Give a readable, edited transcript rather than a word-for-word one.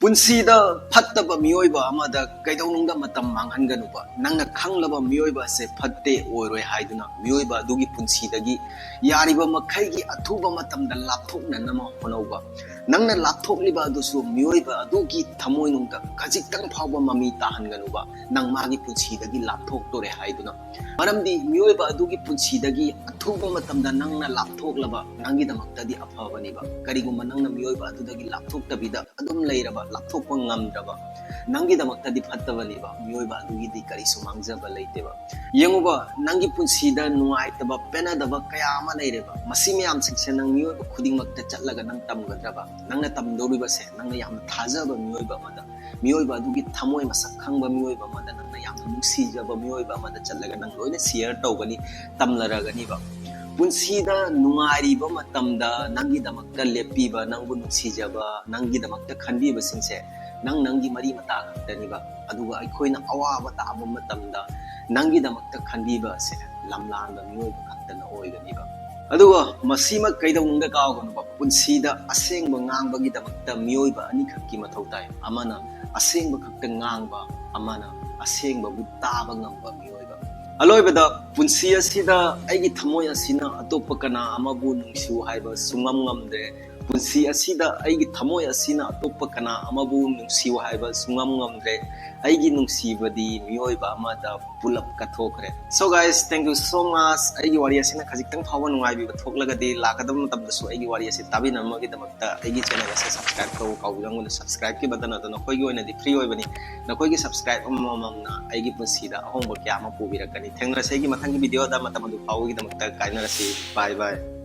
पुंसीदा फत्तब मियोइबा अमदा कैदौनुंगा मतम मांगहनगनुबा नंगना खंगलबा मियोइबा से फत्ते ओइरोय हाइदुना मियोइबा अदुगी पुंसीदगी यारिबा मखैगी अथुबा मतमदा लापथोकना नम होनौबा नंगना लापथोकलिबा अदुसु मियोइबा अदुगी थमोइनुंगा खजिक्तंग फावबा ममी ताहनगनुबा नंग मागी पुंसीदगी लापथोकतोरे हाइदुना मरमदि मियोइबा अदुगी पुंसीदगी अथुबा मतमदा नंगना लापथोकलबा नंगीदमक्तदि अफबनिबा करिगुमा नंगना मियोइबा अदुदगी लापथोकतबिदा अदुम लैरबा लापथोकपा ngamdraba nanggidamakta fattabaneba miyoiba adugidi karisu mangjaba leiteba yenguba nangi punsida nuaitaba penadaba kaya ama leireba masi miyam sikse nang miyoiba khudingmakta chatlaga nang tamgadraba nangna tamdoriba se nangna yamna thajaba miyoiba mada miyoiba adugi thamoi masak khangba miyoiba mada nangna yamna nuksijaba miyoiba mada chatlaga nang loina share tawgani tamlaragani ba पुंसीदा नुंगारिबा मतमदा नंगीदमक्ता लेपिबा नंगबु नुंसीजबा नंगीदमक्ता खनबीबा सिंसे नंग नंगी मरी मता खक्तनिबा अदुगा अखोइना अवाबा ताबा मतमदा नंगीदमक्ता खनबीबा से लमलांबा मियोइबा खक्तना ओइगनिबा अदुगा मसीमा कैदौनुंगा कावगनुबा पुंसीदा असेंगबा ngangbagidamक्ता मियोइबा अनि खक्की मथौ ताय अमाना असेंगबा खक्ता ngangbा अमाना असेंगबा बु ताबा ngamba मियोइबा अलोइबदा पुंसी असिदा आइगी थमोय असिना अतोप कना अमबु नुंगसु हाइबा सुंगम ngamdre पुंसी असिदा आइगी थमोय असिना अतोप कना अमबु नुंगसु हाइबा सुंगम ngamdre आइगी नुंगसीबदी मियोइबा अमादा पुलप कथोखरे so guys thank you so much आइगी वारी असिना खजिक्तंग फावो नुंगाइबि थोकलगदी लाकदम मतमदसु आइगी वारी असि ताबिनमगी दमक्ता आइगी चैनल असे सब्सक्राइब कौ काउजंगुन सब्सक्राइब की बटन अदन नखोइगी ओइनदि फ्री ओइबनी नखोइगी सब्सक्राइब अमममना आइगी पुंसीदा अहोंबो क्या अमा पुबिरकनी थेंगरसेगी मथंगी वीडियो दा मतमदु फावोगी दमक्ता काइनरसी बाय बाय